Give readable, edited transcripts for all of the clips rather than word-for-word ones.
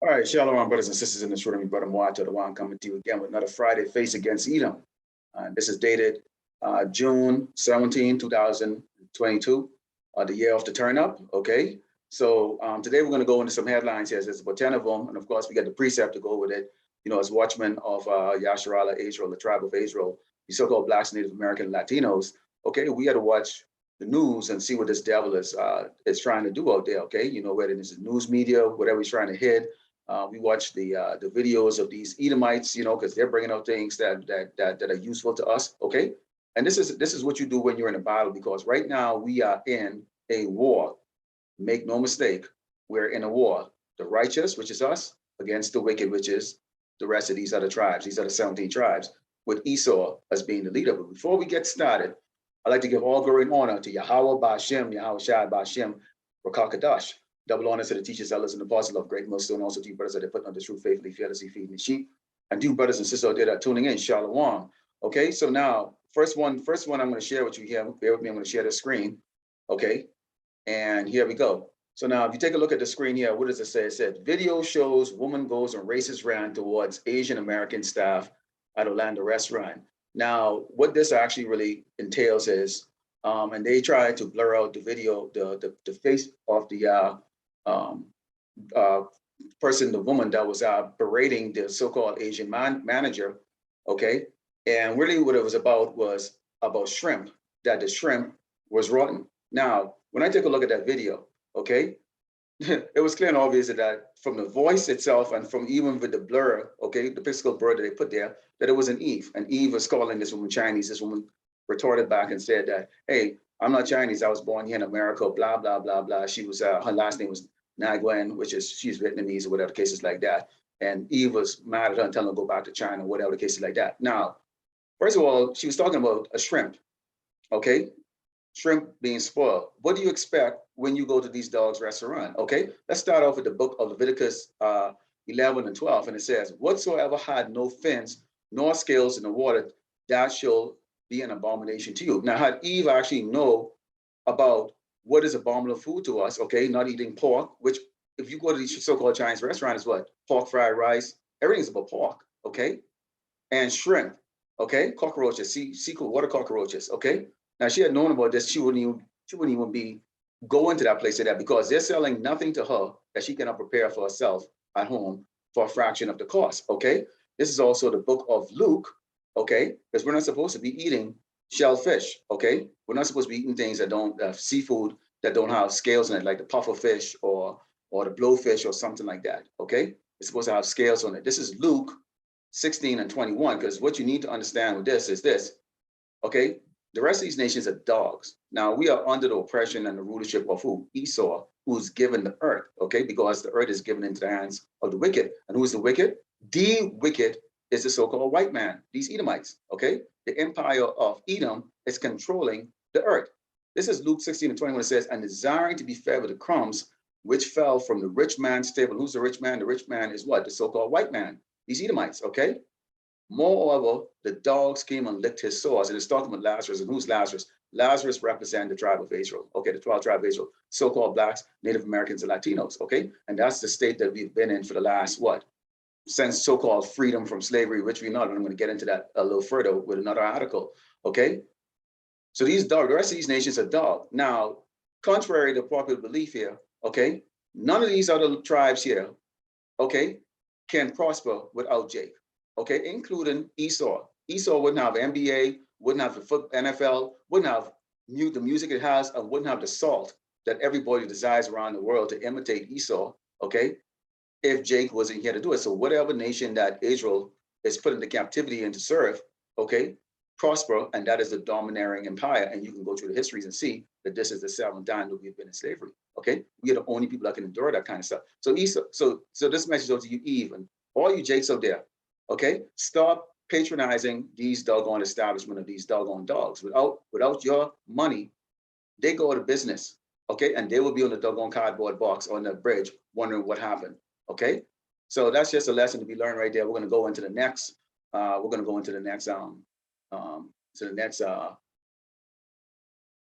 All right, shalom, brothers and sisters in this room. Your brother Moata, the one coming to you again with another Friday Face Against Edom. This is dated June 17, 2022, the year of the turn up. Okay, so today we're going to go into some headlines here. There's about 10 of them, and of course we got the precept to go with it. You know, as watchmen of Yasharala, Israel, the tribe of Israel, the so-called Blacks, Native American, Latinos. Okay, we got to watch the news and see what this devil is trying to do out there. Okay, you know, whether it's the news media, whatever he's trying to hit. We watch the videos of these Edomites, you know, because they're bringing out things that are useful to us. Okay, and this is what you do when you're in a battle, because right now we are in a war. Make no mistake, we're in a war. The righteous, which is us, against the wicked, which is the rest of these other tribes. These are the 17 tribes, with Esau as being the leader. But before we get started, I'd like to give all glory and honor to Yahweh Ba'Shem, YAHAWASHI Ba'Shem, Rakakadash. Double honor to the teachers, elders, and apostles of great millstone, also to you brothers that are putting on the truth faithfully, fearlessly feeding the sheep. And you brothers and sisters out there that are tuning in, shalom. Okay, so now, first one I'm going to share with you here. Bear with me, I'm going to share the screen. Okay, and here we go. So now, if you take a look at the screen here, what does it say? It said, video shows woman goes on racist rant towards Asian American staff at Orlando restaurant. Now, what this actually really entails is, and they try to blur out the video, the face of the person, the woman that was berating the so-called Asian manager, okay? And really what it was about shrimp, that the shrimp was rotten. Now, when I take a look at that video, okay, it was clear and obvious that from the voice itself and from even with the blur, okay, the pixel blur that they put there, that it was an Eve. And Eve was calling this woman Chinese. This woman retorted back and said that, hey, I'm not Chinese. I was born here in America, blah, blah, blah, blah. She was, her last name was Nguyen, which is, she's Vietnamese or whatever the cases like that. And Eve was mad at her and telling her to go back to China, whatever the cases like that. Now, first of all, she was talking about a shrimp, okay? Shrimp being spoiled. What do you expect when you go to these dogs' restaurant? Okay, let's start off with the book of Leviticus 11 and 12. And it says, whatsoever had no fins nor scales in the water, that shall be an abomination to you. Now, had Eve actually know about what is abominable food to us, okay, not eating pork, which if you go to these so-called Chinese restaurants, is what? Pork fried rice, everything's about pork, okay? And shrimp, okay? Cockroaches, seafood, water cockroaches, okay? Now, she had known about this, she wouldn't even be going to that place like that, because they're selling nothing to her that she cannot prepare for herself at home for a fraction of the cost, okay? This is also the book of Luke, okay? Because we're not supposed to be eating shellfish, okay? We're not supposed to be eating things that don't, seafood that don't have scales in it, like the puffer fish or the blowfish or something like that, okay? It's supposed to have scales on it. This is Luke 16 and 21, because what you need to understand with this is this, okay? The rest of these nations are dogs. Now, we are under the oppression and the rulership of who? Esau, who's given the earth, okay? Because the earth is given into the hands of the wicked. And who is the wicked? The wicked is the so-called white man, these Edomites, okay? The empire of Edom is controlling the earth. This is Luke 16 and 21. It says, and desiring to be fed with the crumbs which fell from the rich man's table. Who's the rich man? The rich man is what? The so-called white man, these Edomites, okay? Moreover, the dogs came and licked his sores. And it's talking about Lazarus. And who's Lazarus? Lazarus represents the tribe of Israel. Okay, the 12 tribe of Israel, so-called Blacks, Native Americans, and Latinos. Okay, and that's the state that we've been in for the last, what? Since so-called freedom from slavery, which we're not. And I'm going to get into that a little further with another article. Okay, so these dogs, the rest of these nations are dog. Now, contrary to popular belief here, okay, none of these other tribes here, okay, can prosper without Jake. Okay, including Esau. Esau wouldn't have NBA, wouldn't have the NFL, wouldn't have the music it has, and wouldn't have the salt that everybody desires around the world to imitate Esau, okay, if Jake wasn't here to do it. So whatever nation that Israel is put into captivity and to serve, okay, prosper, and that is the domineering empire. And you can go through the histories and see that this is the 7th time that we've been in slavery, okay? We are the only people that can endure that kind of stuff. So Esau, so this message goes to you, Eve, and all you Jakes out there, okay, stop patronizing these doggone establishment of these doggone dogs. Without your money, they go out of business, okay, and they will be on the doggone cardboard box on the bridge wondering what happened, okay. So that's just a lesson to be learned right there. We're going to go into the next.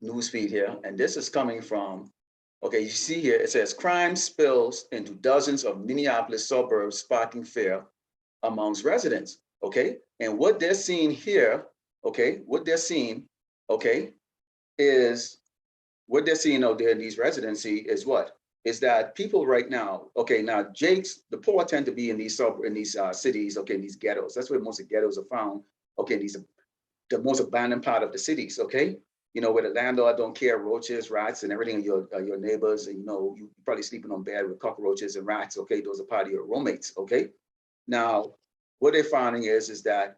News feed here, and this is coming from Okay, you see here, it says crime spills into dozens of Minneapolis suburbs, sparking fear amongst residents. Okay, and what they're seeing here, okay, what they're seeing, okay, is what they're seeing out there in these residency is what? Is that people right now, okay, now the poor tend to be in these cities, okay, in these ghettos. That's where most of the ghettos are found, okay, the most abandoned part of the cities, okay? You know, where the landlord don't care, roaches, rats, and everything, your neighbors, and you know, you probably sleeping on bed with cockroaches and rats, okay? Those are part of your roommates, okay? Now, what they're finding is that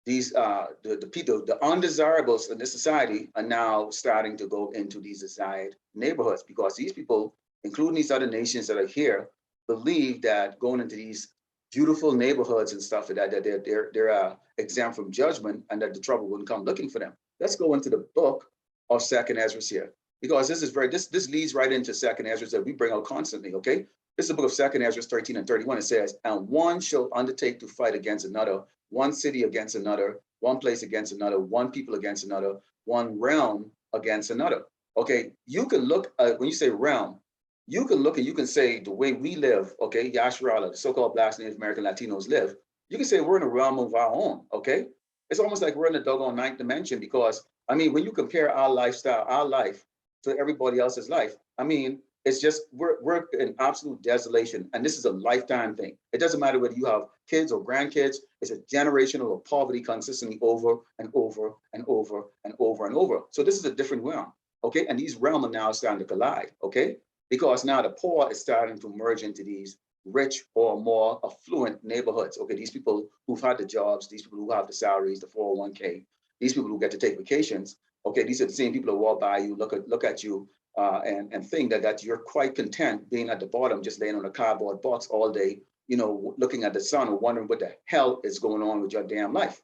these the people, the undesirables in this society are now starting to go into these desired neighborhoods because these people, including these other nations that are here, believe that going into these beautiful neighborhoods and stuff like that, that they're exempt from judgment and that the trouble wouldn't come looking for them. Let's go into the book of Second Ezra here because this leads right into Second Ezra that we bring out constantly. Okay, this is the book of Second Ezra 13 and 31. It says, "And one shall undertake to fight against another, one city against another, one place against another, one people against another, one realm against another." Okay, you can look at, when you say realm, you can look and you can say the way we live, okay, Yasharala, the so-called Blacks, Native American, Latinos live, you can say we're in a realm of our own, okay? It's almost like we're in the doggone ninth dimension because, I mean, when you compare our lifestyle, our life to everybody else's life, I mean, it's just, we're in absolute desolation. And this is a lifetime thing. It doesn't matter whether you have kids or grandkids, it's a generational of poverty consistently over and over and over and over and over. So this is a different realm, okay? And these realms are now starting to collide, okay? Because now the poor is starting to merge into these rich or more affluent neighborhoods. Okay, these people who've had the jobs, these people who have the salaries, the 401k, these people who get to take vacations. Okay, these are the same people who walk by you, look at you, and think that you're quite content being at the bottom, just laying on a cardboard box all day, you know, looking at the sun or wondering what the hell is going on with your damn life.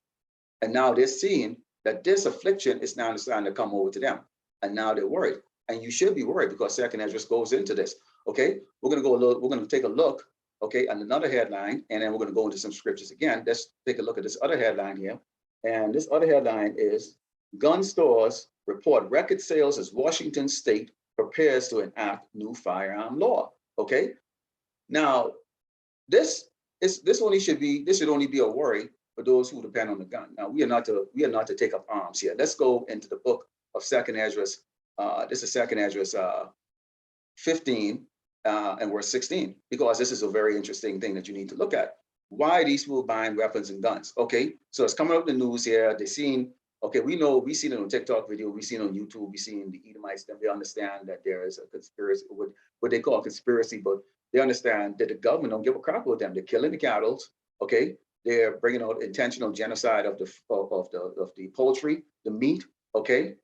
And now they're seeing that this affliction is now starting to come over to them, and now they're worried. And you should be worried because Second Ezra goes into this. Okay, we're going to take a look, okay, on another headline, and then we're going to go into some scriptures again. Let's take a look at this other headline here. And this other headline is gun stores report record sales as Washington state prepares to enact new firearm law. Okay, now this should only be a worry for those who depend on the gun. Now we are not to take up arms here. Let's go into the book of Second Ezra. This is Second Ezra 15 and verse 16, because this is a very interesting thing that you need to look at. Why are these people buying weapons and guns? Okay, so it's coming up in the news here. They're seeing, okay, we've seen it on TikTok video, we've seen it on YouTube, we've seen the Edomites, then they understand that there is a conspiracy, what they call a conspiracy, but they understand that the government don't give a crap about them. They're killing the cattle, okay? They're bringing out intentional genocide of the poultry, the meat, okay?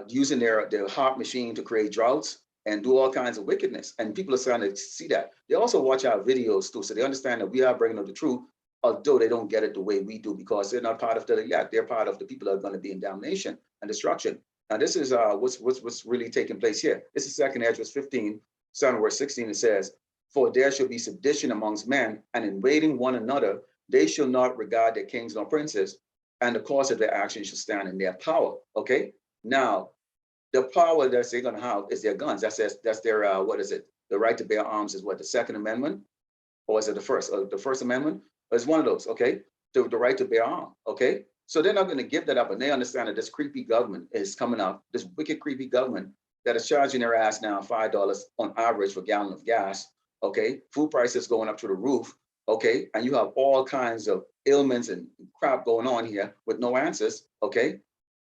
Using their heart machine to create droughts and do all kinds of wickedness. And people are starting to see that. They also watch our videos too, so they understand that we are bringing out the truth, although they don't get it the way we do because they're not part of they're part of the people that are going to be in damnation and destruction. Now this is what's really taking place here. This is Second Ezra 15, starting verse 16. It says, "For there shall be sedition amongst men, and invading one another, they shall not regard their kings nor princes, and the cause of their actions shall stand in their power." Okay, now the power that they're going to have is their guns. That's their what is it? The right to bear arms is what, the Second Amendment, or is it the First? The First Amendment? It's one of those. Okay, the right to bear arms. Okay, so they're not going to give that up, and they understand that this creepy government is coming up. This wicked, creepy government that is charging their ass now $5 on average for a gallon of gas. Okay, food prices going up to the roof. Okay, and you have all kinds of ailments and crap going on here with no answers. Okay.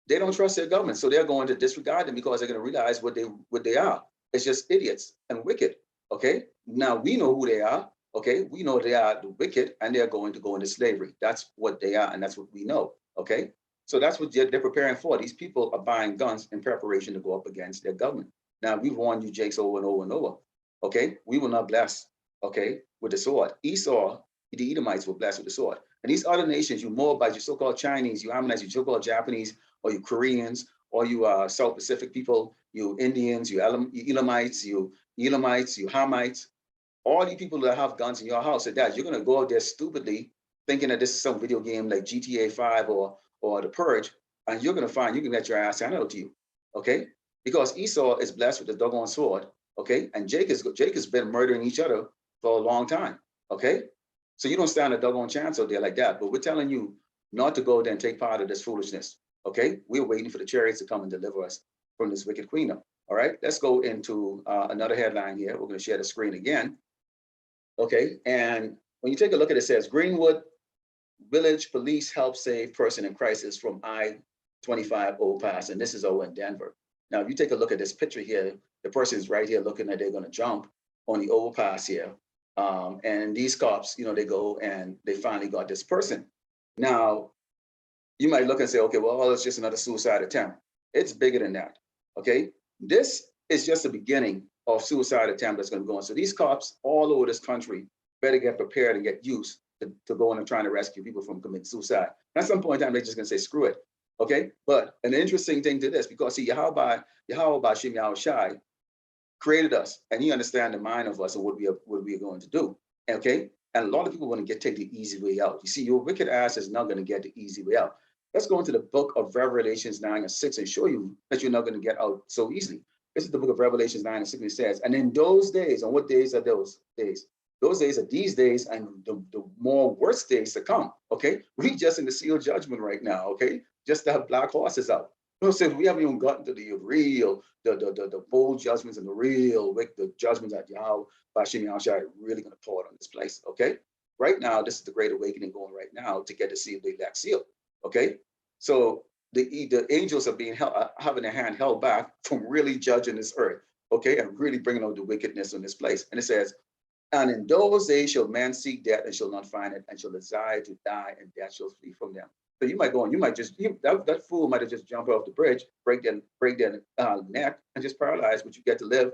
They don't trust their government, so they're going to disregard them because they're going to realize what they are. It's just idiots and wicked. Okay, now we know who they are. Okay, we know they are the wicked, and they're going to go into slavery. That's what they are, and that's what we know. Okay, so that's what they're preparing for. These people are buying guns in preparation to go up against their government. Now we've warned you, Jakes, over and over and over. Okay, we will not bless. Okay, with the sword. Esau, the Edomites, were blessed with the sword, and these other nations, you Moabites, you so-called Chinese, you Ammonites, you so-called Japanese, or you Koreans, or you South Pacific people, you Indians, you Elamites, you Hamites, all you people that have guns in your house, that you're going to go out there stupidly thinking that this is some video game like GTA 5 or The Purge, and you're going to find you can get your ass handed out to you. Okay, because Esau is blessed with the doggone sword, okay? And Jake has been murdering each other for a long time, okay? So you don't stand a doggone chance out there like that. But we're telling you not to go there and take part of this foolishness, okay? We're waiting for the chariots to come and deliver us from this wicked queen. All right, let's go into another headline here. We're going to share the screen again. Okay, and when you take a look at it, it says Greenwood Village police help save person in crisis from I-25 overpass, and this is over in Denver. Now, if you take a look at this picture here, the person is right here looking like they're going to jump on the overpass here. And these cops, they go and they finally got this person. Now, you might look and say, okay, well, it's just another suicide attempt. It's bigger than that, okay? This is just the beginning of suicide attempt that's going to go on. So these cops all over this country better get prepared and get used to going and trying to rescue people from committing suicide. And at some point in time, they're just going to say, screw it, okay? But an interesting thing to this, because see, YAHAWASHI created us, and he understands the mind of us and what we are going to do, okay? And a lot of people want to take the easy way out. You see, your wicked ass is not going to get the easy way out. Let's go into the book of Revelations 9:6 and show you that you're not going to get out so easily. This is the book of Revelations 9:6. It says, and in those days, and what days are those days? Those days are these days and the more worse days to come, okay? We just in the seal judgment right now, okay? Just to have black horses out. So we haven't even gotten to the real, the bold judgments and the judgments that YAHAWASHI really going to pour it on this place, okay? Right now, this is the great awakening going right now to get to see the elect seal, okay? So the angels are being having their hand held back from really judging this earth, okay? And really bringing out the wickedness in this place. And it says, and in those days shall man seek death and shall not find it, and shall desire to die, and death shall flee from them. So you might go and you might just, that fool might have just jumped off the bridge, break their neck, and just paralyzed, but you get to live,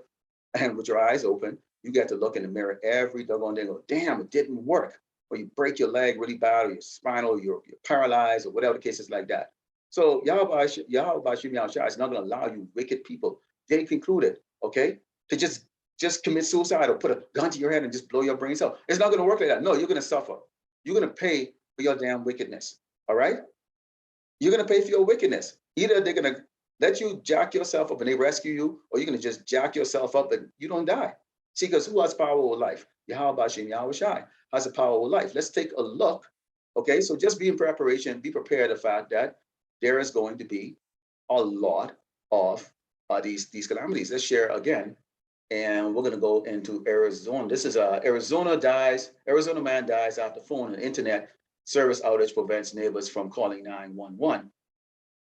and with your eyes open, you get to look in the mirror every doggone day and go, damn, it didn't work. Or you break your leg really bad, or your spinal, you're paralyzed, or whatever the case is like that. So YAHAWASHI is not going to allow you wicked people, they concluded, okay, to just commit suicide or put a gun to your head and just blow your brains out. It's not going to work like that. No, you're going to suffer. You're going to pay for your damn wickedness. All right? You're going to pay for your wickedness. Either they're going to let you jack yourself up and they rescue you, or you're going to just jack yourself up and you don't die. See, because who has power over life? YAHAWASHI has the power over life. Let's take a look. Okay, so just be in preparation, be prepared the fact that there is going to be a lot of these calamities. Let's share again. And we're going to go into Arizona. This is Arizona man dies after phone and internet service outage prevents neighbors from calling 911.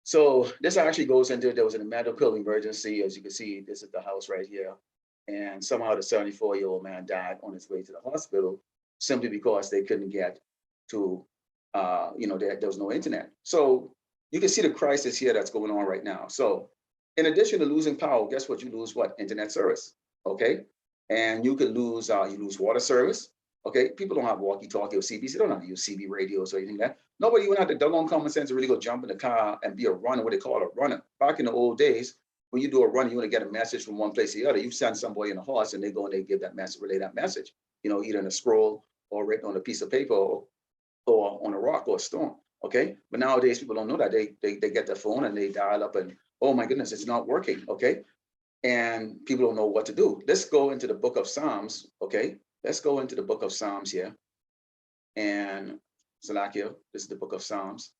So this actually goes into, there was a medical emergency. As you can see, this is the house right here. And somehow the 74-year-old man died on his way to the hospital simply because they couldn't get to, there was no internet. So you can see the crisis here that's going on right now. So in addition to losing power, guess what? You lose what? Internet service. Okay, and you could lose water service. Okay, people don't have walkie-talkie or CBs. They don't have to use CB radios or anything like that. Nobody even had the doggone common sense to really go jump in the car and be a runner, what they call a runner. Back in the old days, when you do a run, you want to get a message from one place to the other. You send somebody in a horse and they go and they give that message, relay that message, either in a scroll or written on a piece of paper or on a rock or a stone. Okay, but nowadays people don't know that. They get their phone and they dial up and, oh my goodness, it's not working. Okay. And people don't know what to do. Let's go into the book of Psalms, okay? Let's go into the book of Psalms here. And Salakia, this is the book of Psalms.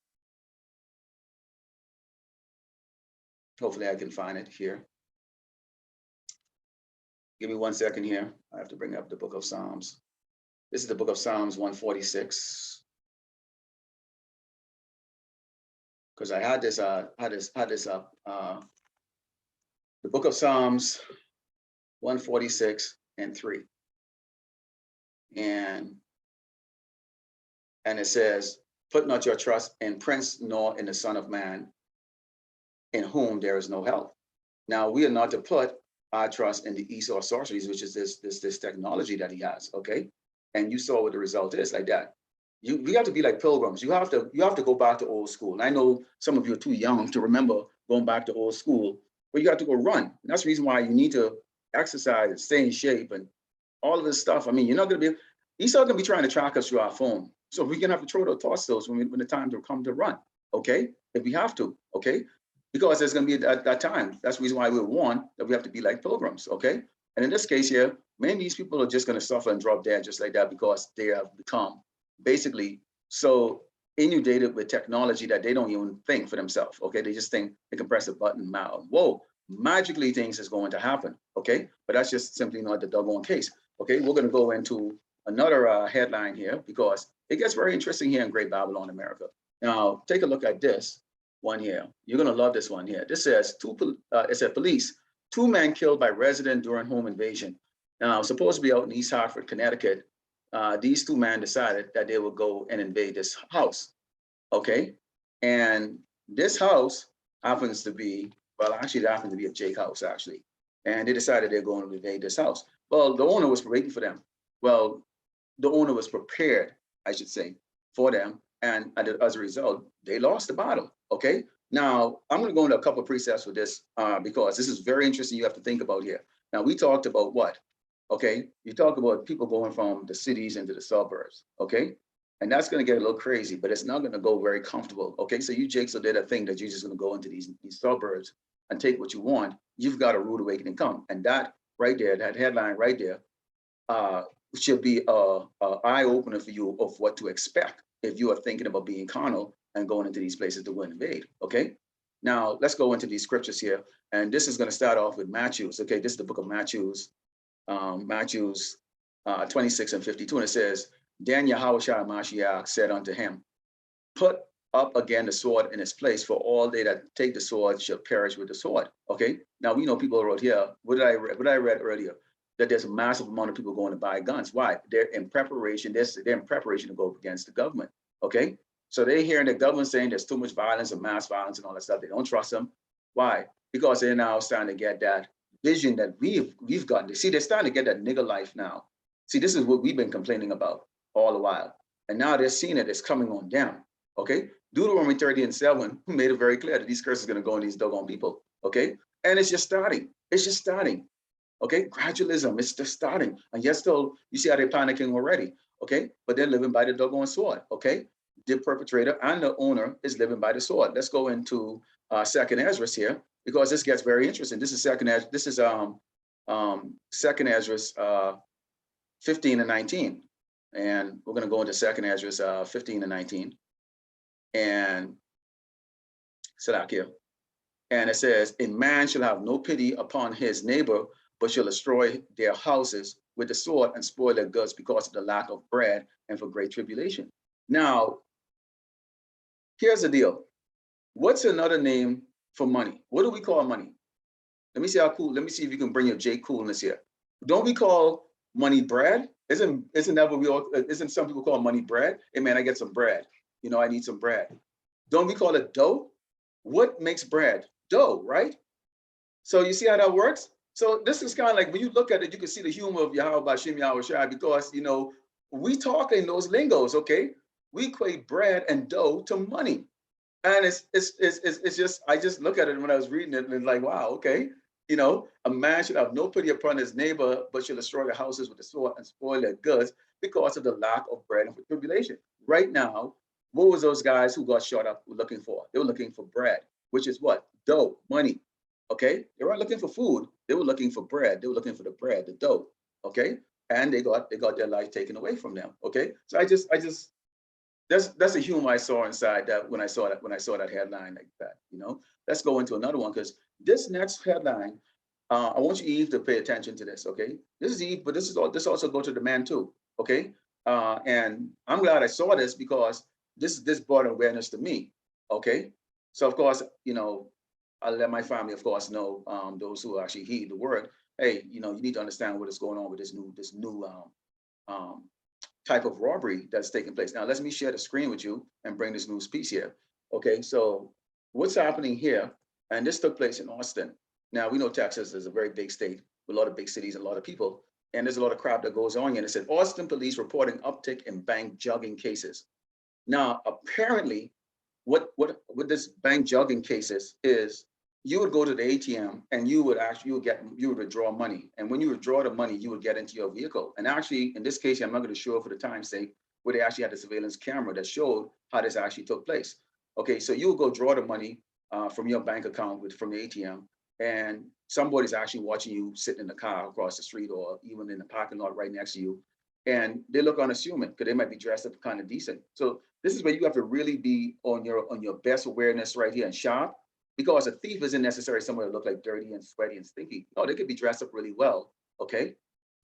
Hopefully I can find it here. Give me 1 second here. I have to bring up the book of Psalms. This is the book of Psalms 146. Because I had this up. The book of Psalms 146 and 3. And it says, put not your trust in prince nor in the son of man, in whom there is no help. Now we are not to put our trust in the Esau sorceries, which is this technology that he has, okay? And you saw what the result is like that. We have to be like pilgrims. You have to go back to old school. And I know some of you are too young to remember going back to old school. But you have to go run. And that's the reason why you need to exercise and stay in shape and all of this stuff. I mean, you're not going to be, Esau going to be trying to track us through our phone. So we're going to have to throw those toss those when the time to come to run, okay? If we have to, okay? because there's going to be that time. That's the reason why we're warned that we have to be like pilgrims, okay? And in this case here, many of these people are just going to suffer and drop dead just like that because they have become basically so inundated with technology that they don't even think for themselves, okay? They just think they can press a button now. Whoa, magically things is going to happen, okay? But that's just simply not the doggone case, okay? We're going to go into another headline here because it gets very interesting here in Great Babylon, America. Now, take a look at this one here. You're going to love this one here. This says, it said police, 2 men killed by resident during home invasion. Now, supposed to be out in East Hartford, Connecticut. These 2 men decided that they would go and invade this house, okay? And this house happens to be, well, actually, it happens to be a Jake house, actually. And they decided they're going to invade this house. Well, the owner was waiting for them. Well, the owner was prepared, I should say, for them. And as a result, they lost the battle, okay? Now, I'm going to go into a couple of precepts with this because this is very interesting. You have to think about here. Now, we talked about what? Okay, you talk about people going from the cities into the suburbs, okay? And that's going to get a little crazy, but it's not going to go very comfortable, okay? So you, Jake, so did a thing that you're just going to go into these suburbs and take what you want. You've got a rude awakening come. And that right there, that headline right there, should be a eye opener for you of what to expect if you are thinking about being carnal and going into these places to go and invade, okay? Now, let's go into these scriptures here. And this is going to start off with Matthews, okay? This is the book of Matthews, Matthews 26 and 52, and it says, then YAHAWASHI Mashiach said unto him, put up again the sword in its place, for all they that take the sword shall perish with the sword, okay? Now, we know people wrote here, what I read earlier, that there's a massive amount of people going to buy guns. Why? They're in preparation, they're in preparation to go against the government, okay? So they're hearing the government saying there's too much violence and mass violence and all that stuff. They don't trust them. Why? Because they're now starting to get that vision that we've gotten. See, they're starting to get that nigger life now. See, this is what we've been complaining about all the while. And now they're seeing it, it's coming on down, okay? Deuteronomy 30 and 7 made it very clear that these curses are gonna go on these doggone people, okay? And it's just starting, okay? Gradualism, it's just starting. And yet still, you see how they're panicking already, okay? But they're living by the doggone sword, okay? The perpetrator and the owner is living by the sword. Let's go into 2nd Ezra here, because this gets very interesting. This is 2nd Ezra, this is 2nd Ezra 15 and 19. And we're gonna go into 2nd Ezra 15 and 19. And Salakia. And it says, a man shall have no pity upon his neighbor, but shall destroy their houses with the sword and spoil their goods because of the lack of bread and for great tribulation. Now, here's the deal. What's another name for money? What do we call money? Let me see how cool, let me see if you can bring your J coolness here. Don't we call money bread? Isn't that what we all, isn't some people call money bread? Hey man, I get some bread. You know, I need some bread. Don't we call it dough? What makes bread? Dough, right? So you see how that works? So this is kind of like, when you look at it, you can see the humor of YAHAWASHI, because, you know, we talk in those lingos, okay? We equate bread and dough to money. And it's just, I just look at it when I was reading it and it's like, wow, okay. You know, a man should have no pity upon his neighbor, but shall destroy their houses with the sword and spoil their goods because of the lack of bread and for tribulation. Right now, what was those guys who got shot up looking for? They were looking for bread, which is what? Dough, money, okay? They weren't looking for food. They were looking for bread. They were looking for the bread, the dough, okay? And they got their life taken away from them, okay? So I just, that's a humor I saw inside that when I saw that headline like that, you know? Let's go into another one, because this next headline, I want you, Eve, to pay attention to this, okay? This is Eve, but this also go to the man too, okay? And I'm glad I saw this because this brought awareness to me, okay? So of course, you know, I'll let my family, of course, know, those who actually heed the word. Hey, you know, you need to understand what is going on with this new type of robbery that's taking place. Now, let me share the screen with you and bring this news piece here. Okay, so what's happening here? And this took place in Austin. Now, we know Texas is a very big state with a lot of big cities and a lot of people. And there's a lot of crap that goes on here. And it said, Austin police reporting uptick in bank jogging cases. Now, apparently, what this bank jogging cases is, you would go to the ATM and you would withdraw money. And when you withdraw the money, you would get into your vehicle. And actually, in this case, I'm not going to show it for the time's sake, where they actually had the surveillance camera that showed how this actually took place. Okay, so you would go draw the money from your bank account from the ATM, and somebody's actually watching you sitting in the car across the street or even in the parking lot right next to you, and they look unassuming because they might be dressed up kind of decent. So this is where you have to really be on your best awareness right here and sharp, because a thief isn't necessarily somewhere to look like dirty and sweaty and stinky. No, they could be dressed up really well. Okay,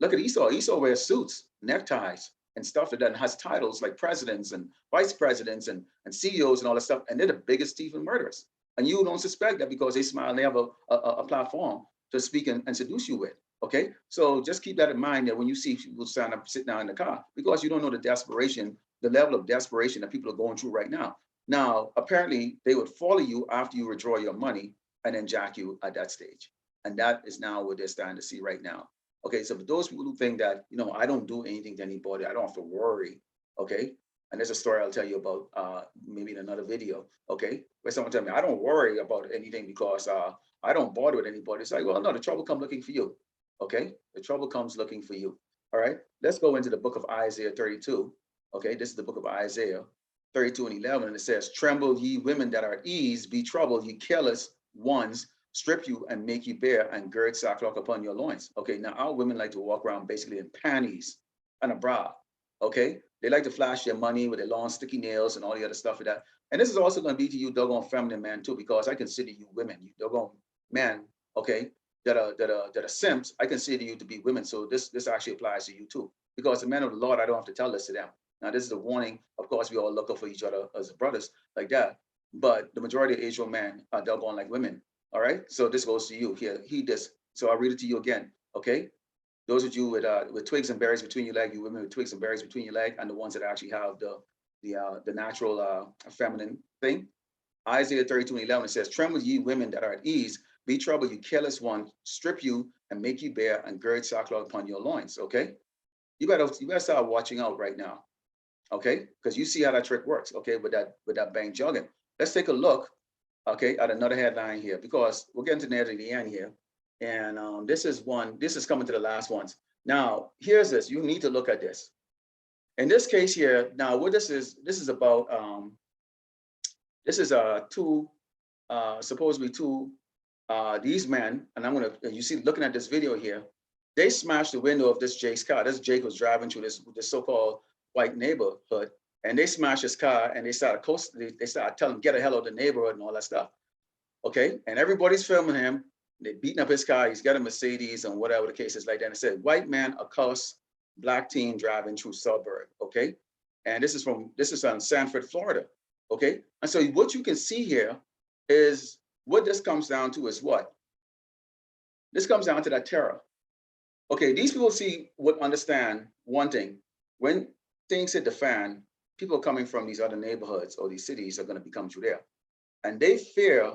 look at Esau. Esau wears suits, neckties, and stuff like that, and has titles like presidents and vice presidents and CEOs and all that stuff, and they're the biggest thief and murderers. And you don't suspect that because they smile and they have a platform to speak and seduce you with. Okay, so just keep that in mind that when you see people stand up, sit down in the car, because you don't know the desperation, the level of desperation that people are going through right now. Now, apparently, they would follow you after you withdraw your money and then jack you at that stage. And that is now what they're starting to see right now. Okay, so for those people who think that, I don't do anything to anybody, I don't have to worry, okay? And there's a story I'll tell you about maybe in another video, okay? Where someone tell me, I don't worry about anything because I don't bother with anybody. It's like, well, no, the trouble comes looking for you, okay? The trouble comes looking for you, all right? Let's go into the book of Isaiah 32, okay? This is the book of Isaiah 32 and 11, and it says, tremble ye women that are at ease, be troubled, ye careless ones, strip you and make you bare and gird sackcloth upon your loins. Okay, now our women like to walk around basically in panties and a bra, okay? They like to flash their money with their long sticky nails and all the other stuff like that. And this is also going to be to you doggone feminine man too, because I consider you women, you doggone men, okay, that are simps, I consider you to be women. So this actually applies to you too, because the men of the Lord, I don't have to tell this to them. Now, this is a warning. Of course, we all look up for each other as brothers like that. But the majority of Israel men are doggone like women. All right. So this goes to you here. Heed this. So I'll read it to you again. Okay. Those of you with twigs and berries between your leg, you women with twigs and berries between your leg, and the ones that actually have the natural feminine thing. Isaiah 32 and 11, it says, tremble ye women that are at ease, be troubled, you careless one, strip you and make you bare and gird sackcloth upon your loins. Okay. You better start watching out right now. Okay, because you see how that trick works, okay, with that bank jogging. Let's take a look, okay, at another headline here, because we're getting to near the end here. And this is coming to the last ones. Now, here's this, you need to look at this. In this case here, now what this is about, this is supposedly two, these men, and you see, looking at this video here, they smashed the window of this Jake's car. This Jake was driving through this so-called white neighborhood, and they smashed his car and they started telling him, get the hell out of the neighborhood and all that stuff. Okay, and everybody's filming him. They beating up his car. He's got a Mercedes and whatever the case is like that. And it said, white man accosts black teen driving through suburb. Okay, and this is on Sanford, Florida. Okay, and so what you can see here is what this comes down to is what? This comes down to that terror. Okay, these people understand one thing. When things hit the fan, people coming from these other neighborhoods or these cities are going to become through there. And they fear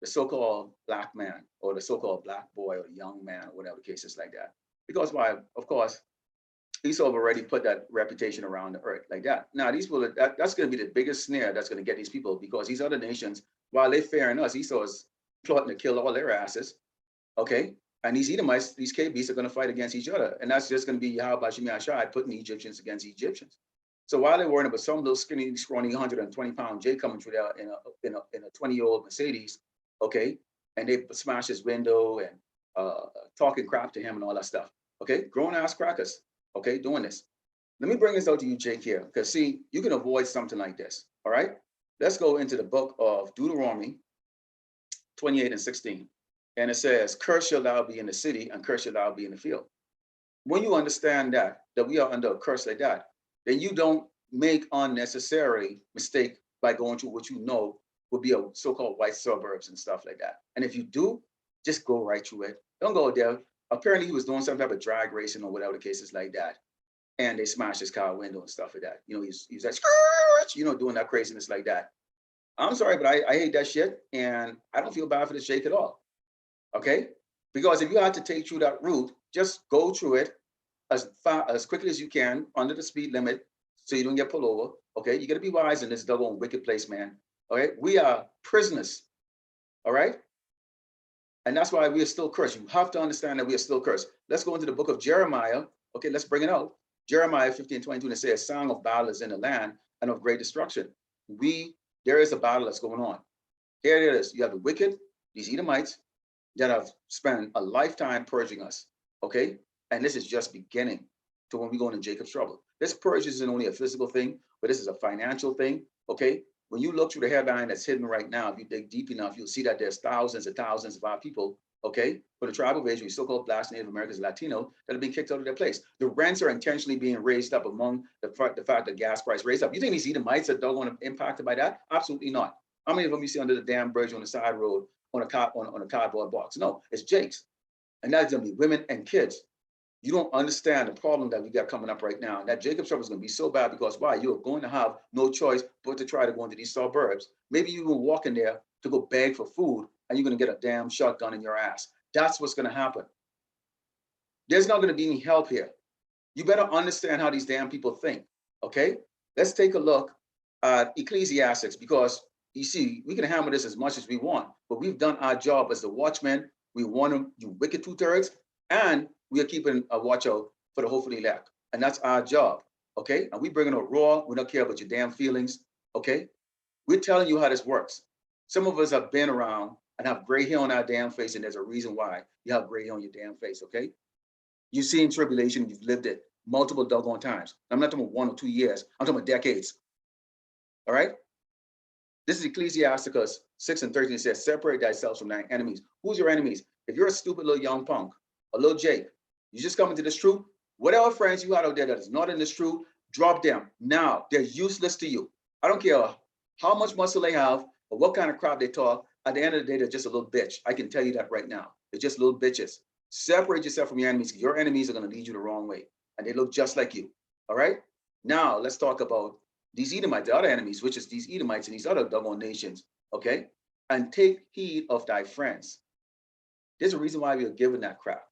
the so-called black man or the so-called black boy or the young man or whatever the case is like that. Because why? Of course, Esau already put that reputation around the earth like that. Now, these people, that's going to be the biggest snare that's going to get these people, because these other nations, while they're fearing us, Esau is plotting to kill all their asses. Okay? And these Edomites, these KBs are going to fight against each other. And that's just going to be YAHAWASHI putting the Egyptians against the Egyptians. So while they're worrying about some little skinny, scrawny 120-pound Jay coming through there in a 20-year-old Mercedes, okay, and they smash his window and talking crap to him and all that stuff, okay, grown-ass crackers, okay, doing this. Let me bring this out to you, Jake, here, because see, you can avoid something like this, all right? Let's go into the book of Deuteronomy 28 and 16. And it says, curse shall thou be in the city, and curse shall thou be in the field. When you understand that we are under a curse like that, then you don't make unnecessary mistake by going to what you know would be a so-called white suburbs and stuff like that. And if you do, just go right through it. Don't go there. Apparently he was doing some type of drag racing or whatever the case is like that. And they smashed his car window and stuff like that. You know, he's like, doing that craziness like that. I'm sorry, but I hate that shit. And I don't feel bad for this Jake at all. Okay? Because if you had to take through that route, just go through it as quickly as you can under the speed limit so you don't get pulled over. Okay? You got to be wise in this double and wicked place, man. Okay? We are prisoners. All right? And that's why we are still cursed. You have to understand that we are still cursed. Let's go into the book of Jeremiah. Okay, let's bring it out. Jeremiah 15:22, and it says, song of battle is in the land and of great destruction. There is a battle that's going on. Here it is. You have the wicked, these Edomites, that have spent a lifetime purging us, okay? And this is just beginning to when we go into Jacob's trouble. This purge isn't only a physical thing, but this is a financial thing, okay? When you look through the headline that's hidden right now, if you dig deep enough, you'll see that there's thousands and thousands of our people, okay, for the tribe of Israel, so-called Blacks, Native Americans, Latino, that are being kicked out of their place. The rents are intentionally being raised up among the fact that gas price raised up. You think these Edomites are doggone impacted by that? Absolutely not. How many of them you see under the damn bridge on the side road on a cardboard box? No, it's Jake's. And that's gonna be women and kids. You don't understand the problem that we got coming up right now. And that Jacob's trouble is going to be so bad because why? You're going to have no choice but to try to go into these suburbs. Maybe you will walk in there to go beg for food and you're going to get a damn shotgun in your ass. That's what's going to happen. There's not going to be any help here. You better understand how these damn people think, okay? Let's take a look at Ecclesiastics because you see, we can hammer this as much as we want, but we've done our job as the watchmen. We want them, you wicked two-thirds, and we are keeping a watch out for the hopefully elect. And that's our job, okay? And we bringing a raw, we don't care about your damn feelings, okay? We're telling you how this works. Some of us have been around and have gray hair on our damn face, and there's a reason why you have gray hair on your damn face, okay? You've seen tribulation, you've lived it multiple doggone times. I'm not talking about 1 or 2 years, I'm talking about decades, all right? This is Ecclesiasticus 6:13. It says, separate thyself from thy enemies. Who's your enemies? If you're a stupid little young punk, a little Jake, you just come into this truth, whatever friends you had out there that is not in this truth, drop them now. They're useless to you. I don't care how much muscle they have or what kind of crap they talk. At the end of the day, they're just a little bitch. I can tell you that right now. They're just little bitches. Separate yourself from your enemies. Your enemies are going to lead you the wrong way. And they look just like you. All right? Now, let's talk about these Edomites, the other enemies, which is these Edomites and these other doggone nations. Okay? And take heed of thy friends. There's a reason why we are given that crap.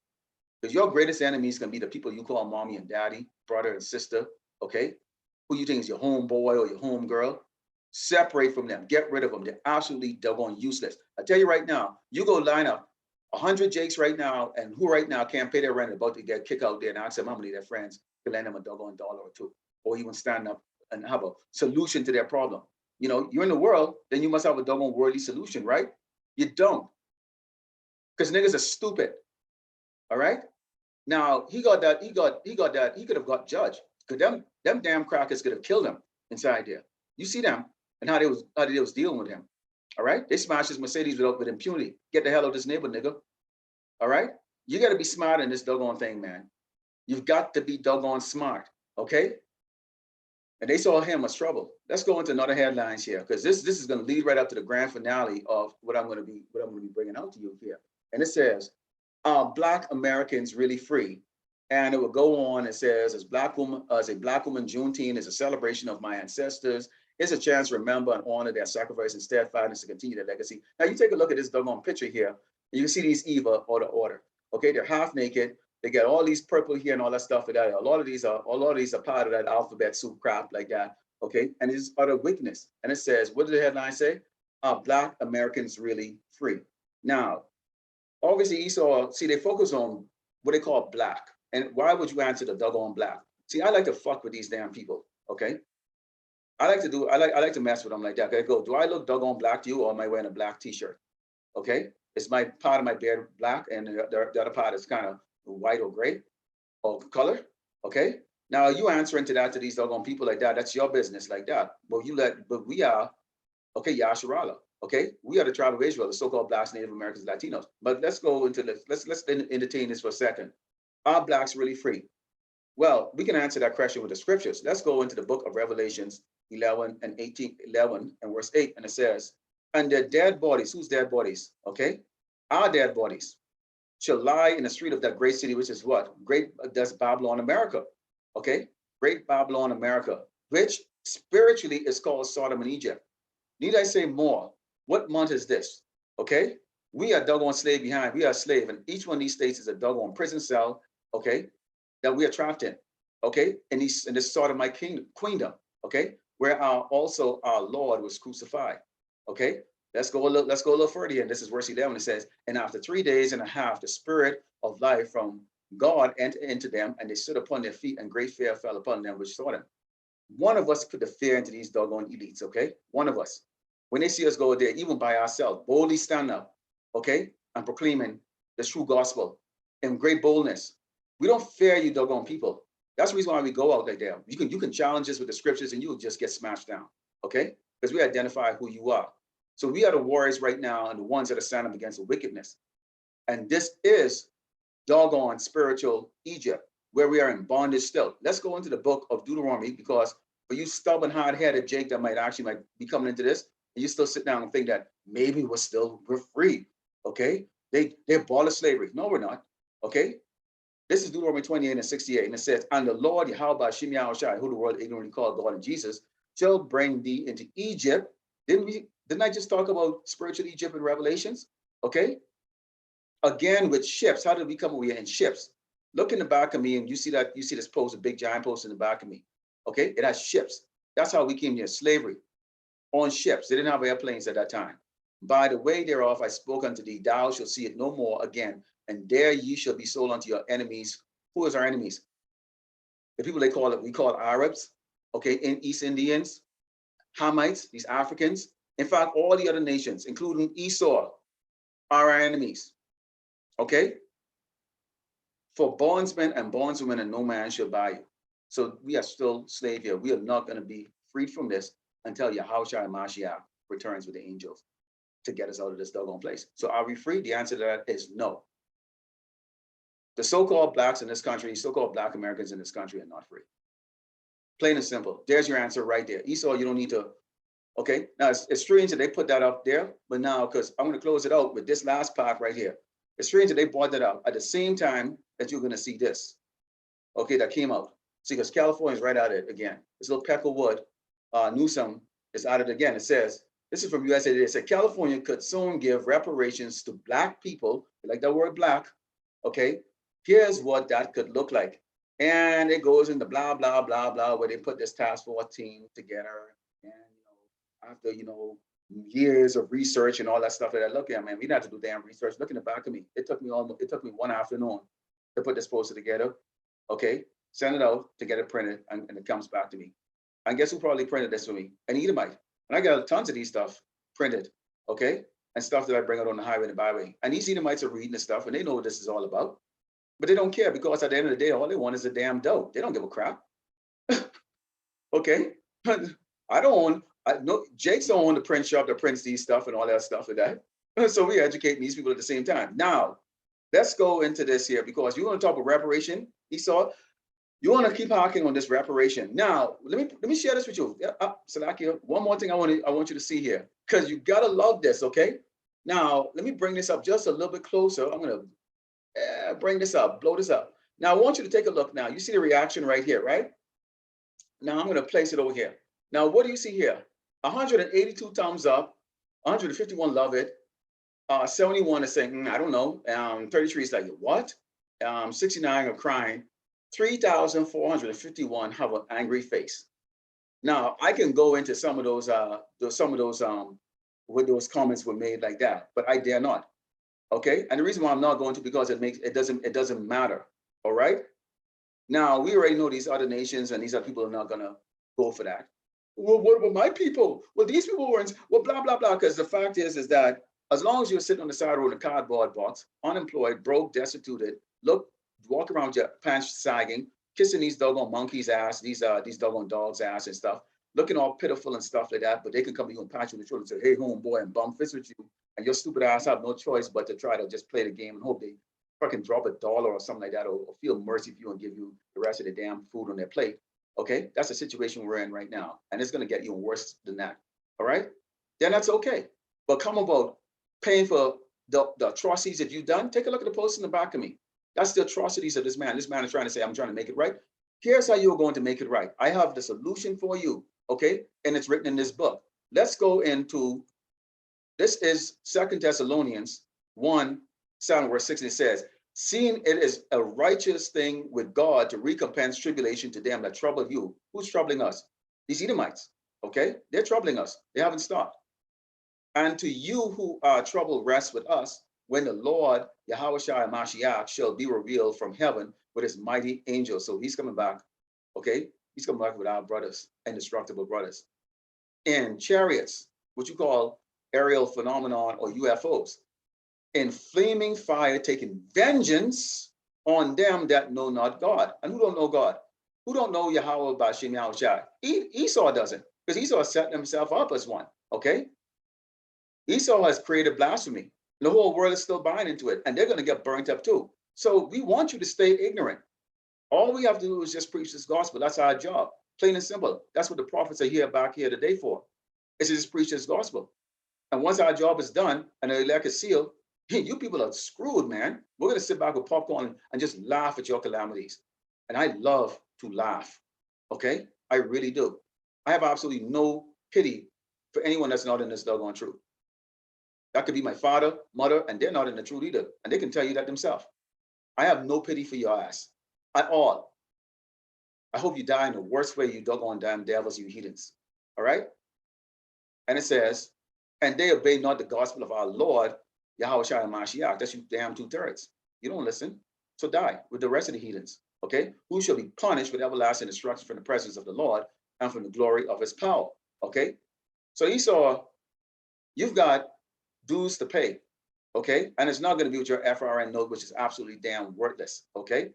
Because your greatest enemy is going to be the people you call mommy and daddy, brother and sister, okay? Who you think is your homeboy or your homegirl. Separate from them. Get rid of them. They're absolutely doggone useless. I tell you right now, you go line up 100 Jakes right now, and who right now can't pay their rent, about to get kicked out there, and ask them how many of their friends to lend them a doggone dollar or two, or even stand up and have a solution to their problem. You know, you're in the world, then you must have a doggone worldly solution, right? You don't. Because niggas are stupid. All right. Now he could have got judged. Because them damn crackers could have killed him inside there. You see them and how they was dealing with him. All right. They smashed his Mercedes with impunity. Get the hell out of this neighbor, nigga. All right. You got to be smart in this doggone thing, man. You've got to be doggone smart. Okay. And they saw him as trouble. Let's go into another headlines here, because this is going to lead right up to the grand finale of what I'm going to be bringing out to you here. And it says, are Black Americans really free? And it will go on. It says, as a Black woman, Juneteenth is a celebration of my ancestors. It's a chance to remember and honor their sacrifice and steadfastness to continue their legacy. Now you take a look at this doggone picture here, and you can see these Eva or the order. Okay, they're half naked. They got all these purple here and all that stuff. A lot of these are part of that alphabet soup crap like that. Okay, and it's utter wickedness. And it says, what did the headline say? Are Black Americans really free? Now, obviously Esau, see, they focus on what they call black. And why would you answer the doggone black? See, I like to fuck with these damn people, okay? I like to mess with them like that. I go, do I look doggone black to you, or am I wearing a black t-shirt? Okay, it's my part of my beard black, and the other part is kind of white or gray or color, okay? Now you answering to that, to these doggone people like that, that's your business like that. But we are, okay, Yasharala. Okay, we are the tribe of Israel, the so-called Blacks, Native Americans, Latinos. But let's go into this. Let's entertain this for a second. Are Blacks really free? Well, we can answer that question with the scriptures. Let's go into the book of Revelations 11 and verse 8, and it says, and their dead bodies, whose dead bodies? Okay, our dead bodies shall lie in the street of that great city, which is what? That's Babylon, America. Okay, great Babylon, America, which spiritually is called Sodom and Egypt. Need I say more? What month is this? Okay, we are doggone slave behind. We are slave, and each one of these states is a doggone prison cell. Okay, that we are trapped in. Okay, in this Sodomite queendom. Okay, where also our Lord was crucified. Okay, let's go a little further here. And this is verse 11. It says, and after 3 days and a half, the spirit of life from God entered into them, and they stood upon their feet, and great fear fell upon them which saw them. One of us put the fear into these doggone elites. Okay, one of us. when they see us go there, even by ourselves, boldly stand up, okay, and proclaiming the true gospel in great boldness. We don't fear you doggone people. That's the reason why we go out like that. You can challenge us with the scriptures and you'll just get smashed down, okay? Because we identify who you are. So we are the warriors right now and the ones that are standing up against the wickedness. And this is doggone spiritual Egypt, where we are in bondage still. Let's go into the book of Deuteronomy, because for you stubborn, hard-headed Jake that might be coming into this, and you still sit down and think that maybe we're free, okay? They abolished slavery. No, we're not, okay? This is Deuteronomy 28 and 68, and it says, and the Lord, YAHAWASHI, who the world ignorantly called God and Jesus, shall bring thee into Egypt. Didn't I just talk about spiritual Egypt in Revelations? Okay. Again, with ships. How did we come over here in ships? Look in the back of me, and you see this post, a big giant post in the back of me. Okay, it has ships. That's how we came here, slavery, on ships. They didn't have airplanes at that time. By the way thereof I spoke unto thee, thou shalt see it no more again, and there ye shall be sold unto your enemies. Who is our enemies? The people we call Arabs, okay, in East Indians, Hamites, these Africans. In fact, all the other nations, including Esau, are our enemies, okay? For bondsmen and bondswomen, and no man shall buy you. So we are still slave here. We are not going to be freed from this until Yahawashi and Mashiach returns with the angels to get us out of this doggone place. So are we free? The answer to that is no. The so-called blacks in this country, so-called black Americans in this country are not free. Plain and simple. There's your answer right there. Esau, you don't need to. Okay, now it's strange that they put that up there, but now, because I'm going to close it out with this last part right here. It's strange that they brought that up at the same time that you're going to see this. Okay, that came out. See, because California is right at it again. This little Peckerwood, Newsom is at it again. It says, this is from USA Today. It said, California could soon give reparations to black people. You like that word black? Okay, here's what that could look like. And it goes into blah, blah, blah, blah, where they put this task force team together. And, after, years of research and all that stuff that I look at, man, we didn't have to do damn research. Look in the back of me. It took me one afternoon to put this poster together. Okay, send it out to get it printed, and it comes back to me. And guess who probably printed this for me? An Edomite. And I got tons of these stuff printed, okay? And stuff that I bring out on the highway and the byway. And these Edomites are reading this stuff and they know what this is all about. But they don't care, because at the end of the day, all they want is a damn dough. They don't give a crap. Okay? Jake's don't own the print shop that prints these stuff and all that stuff like that. So we educate these people at the same time. Now, let's go into this here, because you want to talk about reparation, Esau. You want to keep harking on this reparation. Now, let me share this with you. Salakia, one more thing I want you to see here, because you gotta love this, okay? Now, let me bring this up just a little bit closer. I'm gonna bring this up, blow this up. Now, I want you to take a look now. You see the reaction right here, right? Now, I'm gonna place it over here. Now, what do you see here? 182 thumbs up, 151 love it, 71 is saying, I don't know. 33 is like, what? 69 are crying. 3,451 have an angry face. Now, I can go into some of those where those comments were made like that, but I dare not. Okay, and the reason why I'm not going to, because it doesn't matter. All right. Now, we already know these other nations and these other people are not gonna go for that. Well, what about my people? Well, these people weren't. Well, blah blah blah. Because the fact is that as long as you're sitting on the side of the road in a cardboard box, unemployed, broke, destituted, walk around your pants sagging, kissing these doggone monkeys' ass, these doggone dogs' ass and stuff, looking all pitiful and stuff like that, but they can come to you and pat you on the shoulder and say, hey, homeboy, and bum fist with you, and your stupid ass have no choice but to try to just play the game and hope they fucking drop $1 or something like that, or feel mercy for you and give you the rest of the damn food on their plate. Okay, that's the situation we're in right now, and it's going to get even worse than that. All right, then that's okay. But come about paying for the atrocities that you've done. Take a look at the post in the back of me. That's the atrocities of this man. This man is trying to say, I'm trying to make it right. Here's how you're going to make it right. I have the solution for you, okay? And it's written in this book. Let's go into, this is 2 Thessalonians 1, verse 6, and it says, seeing it is a righteous thing with God to recompense tribulation to them that trouble you. Who's troubling us? These Edomites, okay? They're troubling us. They haven't stopped. And to you who are troubled, rest with us, when the Lord, YAHAWASHI and Mashiach, shall be revealed from heaven with his mighty angels. So he's coming back, okay? He's coming back with our brothers, indestructible brothers, in chariots what you call aerial phenomenon or UFOs, in flaming fire, taking vengeance on them that know not God. And who don't know God? Who don't know YAHAWASHI? Esau doesn't, because Esau set himself up as one, okay? Esau has created blasphemy. The whole world is still buying into it, and they're going to get burnt up too. So we want you to stay ignorant. All we have to do is just preach this gospel. That's our job, plain and simple. That's what the prophets are back here today for, is to just preach this gospel. And once our job is done and the elect is sealed, you people are screwed, man. We're going to sit back with popcorn and just laugh at your calamities. And I love to laugh, okay? I really do. I have absolutely no pity for anyone that's not in this doggone truth. That could be my father, mother, and they're not in the truth either. And they can tell you that themselves. I have no pity for your ass at all. I hope you die in the worst way, you doggone damn devils, you heathens. All right? And it says, and they obey not the gospel of our Lord, YAHAWASHI and Mashiach. That's you damn 2/3. You don't listen. So die with the rest of the heathens. Okay? Who shall be punished with everlasting destruction from the presence of the Lord and from the glory of his power. Okay? So Esau, you've got dues to pay. Okay? And it's not going to be with your FRN note, which is absolutely damn worthless. Okay?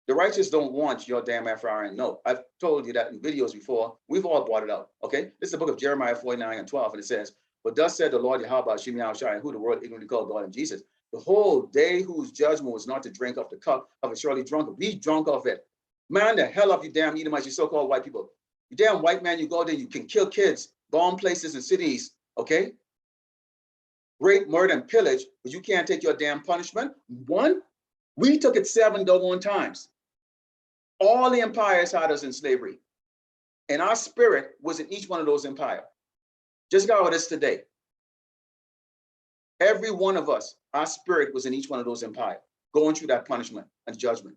The righteous don't want your damn FRN note. I've told you that in videos before. We've all brought it out. Okay? This is the book of Jeremiah 49 and 12, and it says, but thus said the Lord YAHAWASHI, who the world ignorantly called God and Jesus, the whole day whose judgment was not to drink of the cup of a surely drunk, be drunk of it. Man, the hell of you damn Edomites, you so-called white people. You damn white man, you go there, you can kill kids, bomb places and cities, okay? Rape, murder, and pillage, but you can't take your damn punishment. One, we took it 7 doggone times. All the empires had us in slavery. And our spirit was in each one of those empires. Just how it is today. Every one of us, our spirit was in each one of those empires, going through that punishment and judgment.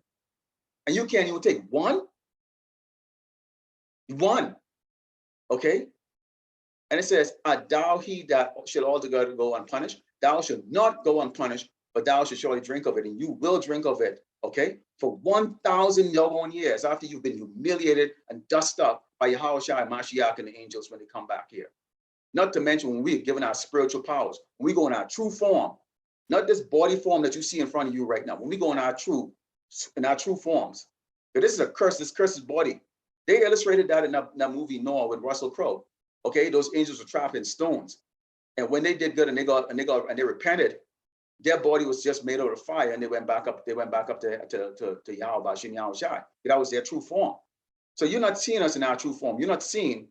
And you can't even take one. One. Okay? And it says, thou he that shall altogether go unpunished, thou shalt not go unpunished, but thou shalt surely drink of it, and you will drink of it, okay? For 1,000 doggone years after you've been humiliated and dusted up by YAHAWASHI, Mashiach, and the angels when they come back here. Not to mention when we're given our spiritual powers, when we go in our true form, not this body form that you see in front of you right now, when we go in our true forms. But this is a curse, this curse's body. They illustrated that in that movie Noah with Russell Crowe. Okay, those angels were trapped in stones. And when they did good and they repented, their body was just made out of fire, and they went back up to YAHAWASHI. That was their true form. So you're not seeing us in our true form. You're not seeing,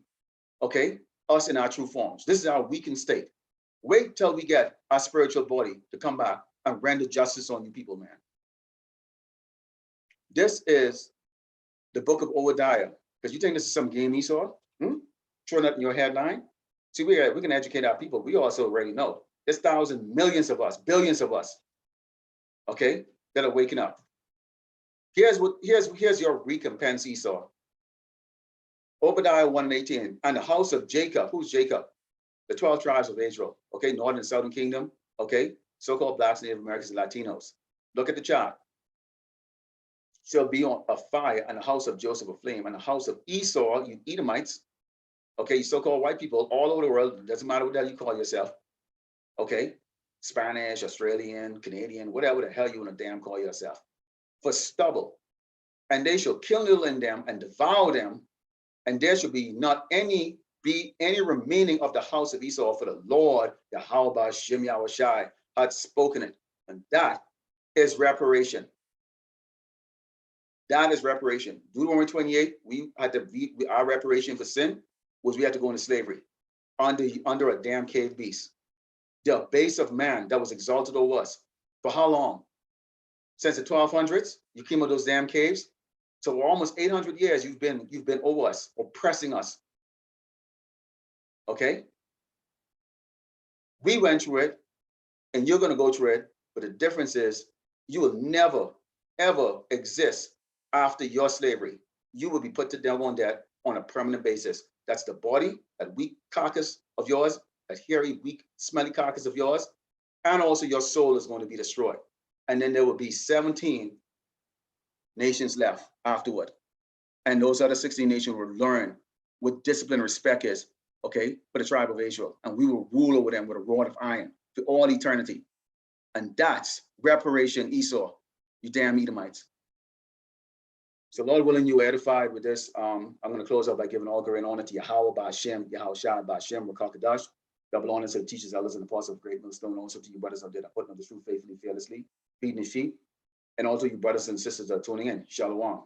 okay, us in our true forms. This is our weakened state. Wait till we get our spiritual body to come back and render justice on you people, man. This is the book of Obadiah. Because you think this is some game, Esau? Throwing up in your headline? See, we can educate our people. We also already know. There's thousands, millions of us, billions of us, okay, that are waking up. Here's your recompense, Esau. Obadiah 1:18, and the house of Jacob. Who's Jacob? The 12 tribes of Israel, okay, northern and southern kingdom, okay, so-called blacks, Native Americans, and Latinos. Look at the chart. Shall be on a fire, and the house of Joseph a flame, and the house of Esau, you Edomites, okay, you so-called white people all over the world, doesn't matter what the hell you call yourself, okay, Spanish, Australian, Canadian, whatever the hell you want to damn call yourself, for stubble. And they shall kill in them and devour them, and there shall be not any remaining of the house of Esau, for the Lord, YAHAWASHI, had spoken it. And that is reparation. That is reparation. Deuteronomy 28, we had to be, our reparation for sin was we had to go into slavery under a damn cave beast. The base of man that was exalted over us. For how long? Since the 1200s, you came out of those damn caves. So for almost 800 years, you've been over us, oppressing us. Okay? We went through it, and you're going to go through it, but the difference is you will never, ever exist after your slavery. You will be put to death on that on a permanent basis. That's the body, that weak carcass of yours, that hairy, weak, smelly carcass of yours, and also your soul is going to be destroyed. And then there will be 17 nations left afterward. And those other 16 nations will learn what discipline and respect is okay, for the tribe of Israel. And we will rule over them with a rod of iron to all eternity. And that's reparation, Esau, you damn Edomites. So Lord willing, you were edified with this. I'm going to close up by giving all glory and honor to Yahweh, Ba'ashem, YAHAWASHI, Ba'ashem, Rakakadash. Double honor to the teachers, elders, and apostles of Great Millstone. Also to you brothers out there that putting on the truth faithfully, fearlessly, feeding the sheep. And also you brothers and sisters that are tuning in. Shalom.